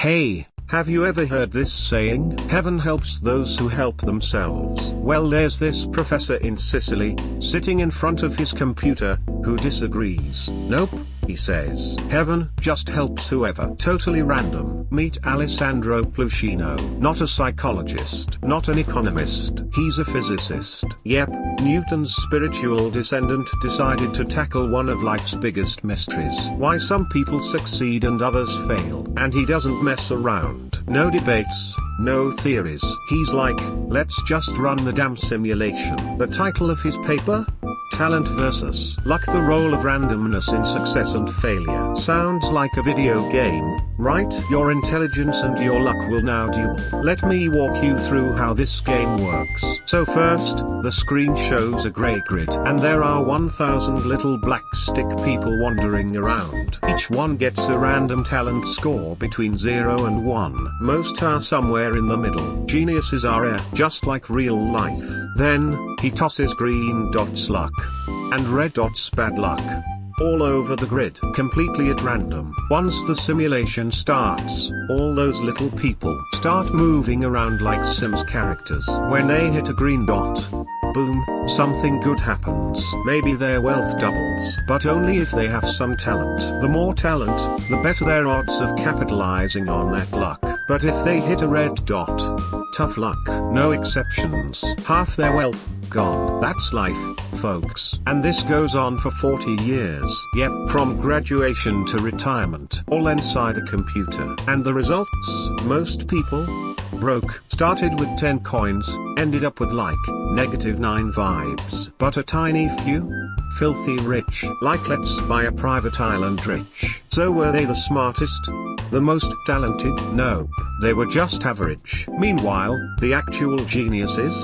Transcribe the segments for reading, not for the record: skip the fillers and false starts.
Hey, have you ever heard this saying? Heaven helps those who help themselves. Well, there's this professor in Sicily, sitting in front of his computer, who disagrees. Nope, he says. Heaven just helps whoever. Totally random. Meet Alessandro Plushino. Not a psychologist. Not an economist. He's a physicist. Yep, Newton's spiritual descendant decided to tackle one of life's biggest mysteries. Why some people succeed and others fail. And he doesn't mess around. No debates, no theories. He's like, let's just run the damn simulation. The title of his paper? Talent versus Luck, the role of randomness in success and failure. Sounds like a video game, right? Your intelligence and your luck will now duel. Let me walk you through how this game works. So first, the screen shows a grey grid, and there are 1,000 little black stick people wandering around. Each one gets a random talent score between 0 and 1. Most are somewhere in the middle. Geniuses are rare, just like real life. Then, he tosses green dots luck, and red dots bad luck, all over the grid, completely at random. Once the simulation starts, all those little people start moving around like Sims characters. When they hit a green dot, boom, something good happens. Maybe their wealth doubles, but only if they have some talent. The more talent, the better their odds of capitalizing on that luck. But if they hit a red dot, tough luck, no exceptions. Half their wealth gone. That's life, folks. And this goes on for 40 years. Yep, from graduation to retirement, all inside a computer. And the results? Most people broke. Started with 10 coins, ended up with like -9 vibes. But a tiny few? Filthy rich. Like let's buy a private island rich. So were they the smartest? The most talented? Nope, they were just average. Meanwhile, the actual geniuses?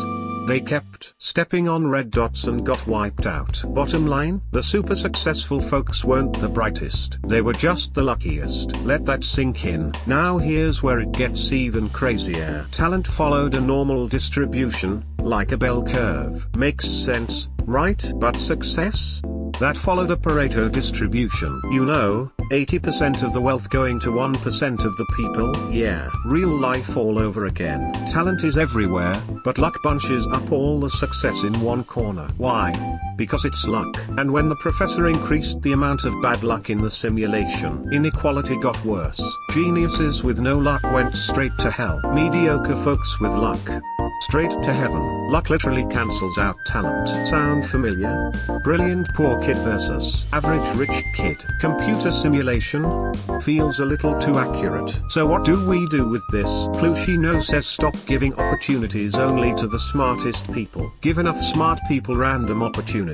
They kept stepping on red dots and got wiped out. Bottom line, the super successful folks weren't the brightest. They were just the luckiest. Let that sink in. Now here's where it gets even crazier. Talent followed a normal distribution, like a bell curve. Makes sense, right? But success? That followed a Pareto distribution. You know, 80% of the wealth going to 1% of the people. Yeah, real life all over again. Talent is everywhere, but luck bunches up all the success in one corner. Why? Because it's luck. And when the professor increased the amount of bad luck in the simulation, inequality got worse. Geniuses with no luck went straight to hell. Mediocre folks with luck, straight to heaven. Luck literally cancels out talent. Sound familiar? Brilliant poor kid versus average rich kid. Computer simulation? Feels a little too accurate. So what do we do with this? Plushino says stop giving opportunities only to the smartest people. Give enough smart people random opportunities.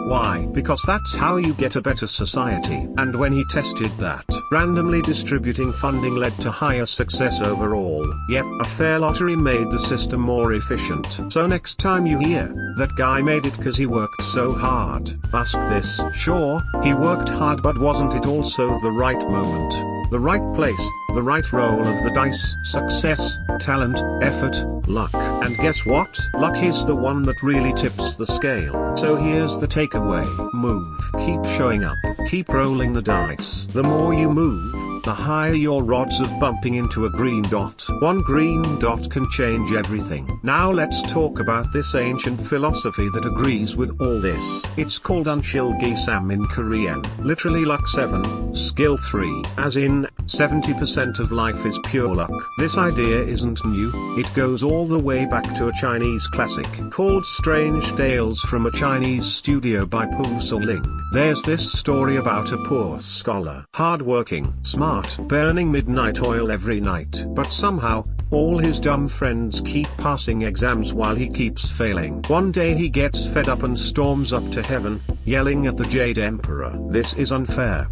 Why? Because that's how you get a better society. And when he tested that, randomly distributing funding led to higher success overall. Yep, a fair lottery made the system more efficient. So next time you hear, that guy made it cause he worked so hard, ask this. Sure, he worked hard, but wasn't it also the right moment? The right place, the right roll of the dice, success, talent, effort, luck. And guess what? Luck is the one that really tips the scale. So here's the takeaway. Move. Keep showing up. Keep rolling the dice. The more you move, the higher your odds of bumping into a green dot. One green dot can change everything. Now let's talk about this ancient philosophy that agrees with all this. It's called Unchilgisam in Korean. Literally luck 7, skill 3. As in, 70% of life is pure luck. This idea isn't new. It goes all the way back to a Chinese classic called Strange Tales from a Chinese Studio by Pu So-ling. There's this story about a poor scholar. Hardworking, smart, burning midnight oil every night. But somehow, all his dumb friends keep passing exams while he keeps failing. One day he gets fed up and storms up to heaven, yelling at the Jade Emperor. This is unfair.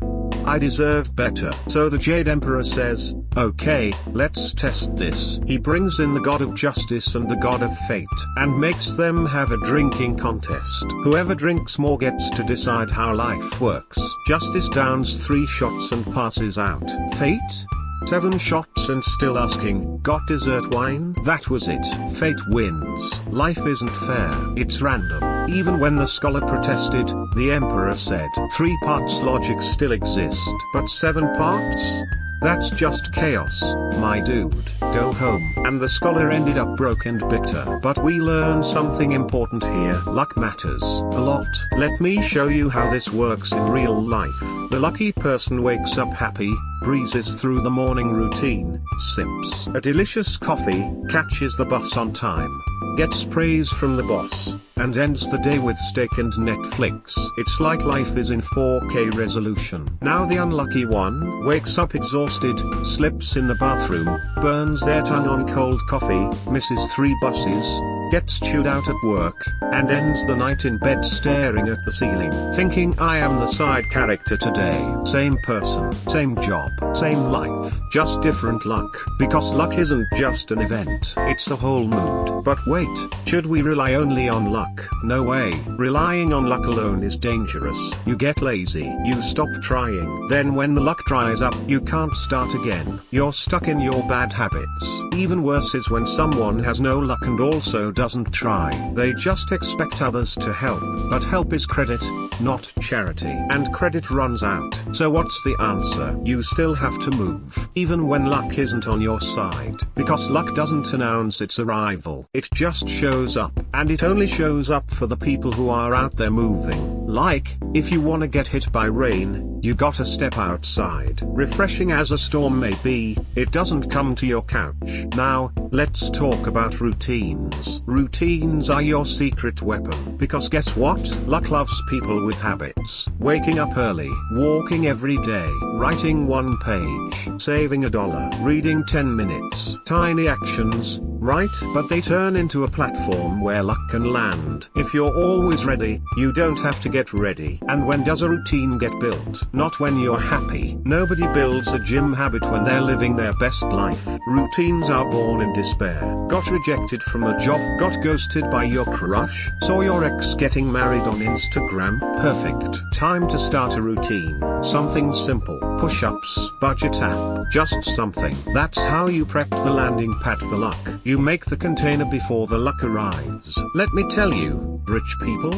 I deserve better. So the Jade Emperor says, okay, let's test this. He brings in the god of justice and the god of fate, and makes them have a drinking contest. Whoever drinks more gets to decide how life works. Justice downs 3 shots and passes out. Fate? 7 shots and still asking, got dessert wine? That was it. Fate wins. Life isn't fair. It's random. Even when the scholar protested, the emperor said, 3 parts logic still exist. But 7 parts? That's just chaos, my dude. Go home. And the scholar ended up broke and bitter. But we learn something important here. Luck matters a lot. Let me show you how this works in real life. The lucky person wakes up happy, breezes through the morning routine, sips a delicious coffee, catches the bus on time, gets praise from the boss, and ends the day with steak and Netflix. It's like life is in 4K resolution. Now the unlucky one wakes up exhausted, slips in the bathroom, burns their tongue on cold coffee, misses 3 buses, gets chewed out at work, and ends the night in bed staring at the ceiling, thinking I am the side character today. Same person, same job, same life, just different luck. Because luck isn't just an event, it's a whole mood. But wait, should we rely only on luck? No way. Relying on luck alone is dangerous. You get lazy, you stop trying. Then when the luck dries up, you can't start again. You're stuck in your bad habits. Even worse is when someone has no luck and also doesn't try. They just expect others to help. But help is credit, not charity. And credit runs out. So what's the answer? You still have to move. Even when luck isn't on your side. Because luck doesn't announce its arrival. It just shows up. And it only shows up for the people who are out there moving. Like, if you wanna get hit by rain, you gotta step outside. Refreshing as a storm may be, it doesn't come to your couch. Now, let's talk about routines. Routines are your secret weapon. Because guess what? Luck loves people with habits. Waking up early, walking every day, writing 1 page, saving $1, reading 10 minutes. Tiny actions, right? But they turn into a platform where luck can land. If you're always ready, you don't have to get ready. And when does a routine get built? Not when you're happy. Nobody builds a gym habit when they're living their best life. Routines are born in despair. Got rejected from a job, got ghosted by your crush, saw your ex getting married on Instagram. Perfect. Time to start a routine. Something simple. Push-ups, budget app, just something. That's how you prep the landing pad for luck. You make the container before the luck arrives. Let me tell you, rich people,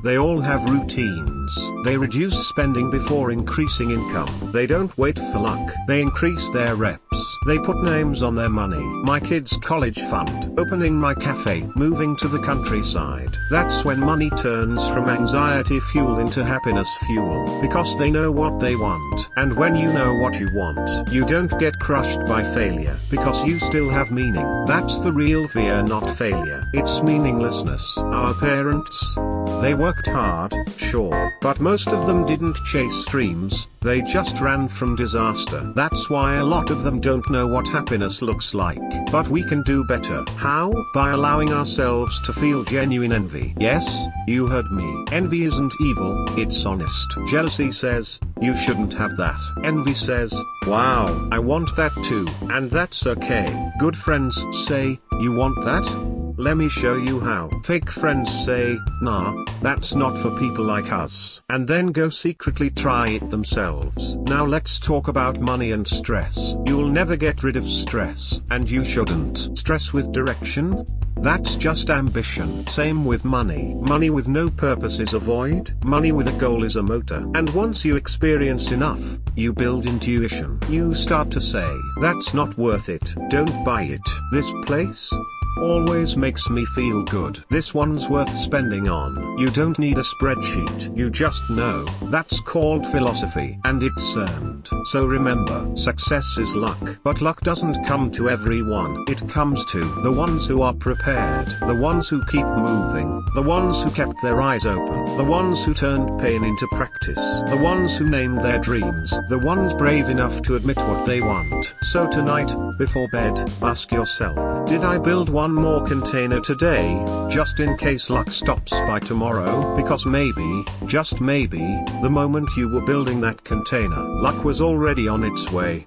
they all have routines. They reduce spending before increasing income. They don't wait for luck. They increase their reps. They put names on their money. My kids' college fund. Opening my cafe. Moving to the countryside. That's when money turns from anxiety fuel into happiness fuel. Because they know what they want. And when you know what you want, you don't get crushed by failure. Because you still have meaning. That's the real fear, not failure. It's meaninglessness. Our parents, they worked hard, sure, but most of them didn't chase dreams, they just ran from disaster. That's why a lot of them don't know what happiness looks like. But we can do better. How? By allowing ourselves to feel genuine envy. Yes, you heard me. Envy isn't evil, it's honest. Jealousy says, you shouldn't have that. Envy says, wow, I want that too. And that's okay. Good friends say, you want that? Let me show you how. Fake friends say, nah, that's not for people like us. And then go secretly try it themselves. Now let's talk about money and stress. You'll never get rid of stress. And you shouldn't. Stress with direction? That's just ambition. Same with money. Money with no purpose is a void. Money with a goal is a motor. And once you experience enough, you build intuition. You start to say, that's not worth it. Don't buy it. This place always makes me feel good. This one's worth spending on. You don't need a spreadsheet. You just know. That's called philosophy. And it's earned. So remember, success is luck. But luck doesn't come to everyone. It comes to the ones who are prepared. The ones who keep moving. The ones who kept their eyes open. The ones who turned pain into practice. The ones who named their dreams. The ones brave enough to admit what they want. So tonight, before bed, ask yourself, did I build one more container today, just in case luck stops by tomorrow? Because maybe, just maybe, the moment you were building that container, luck was already on its way.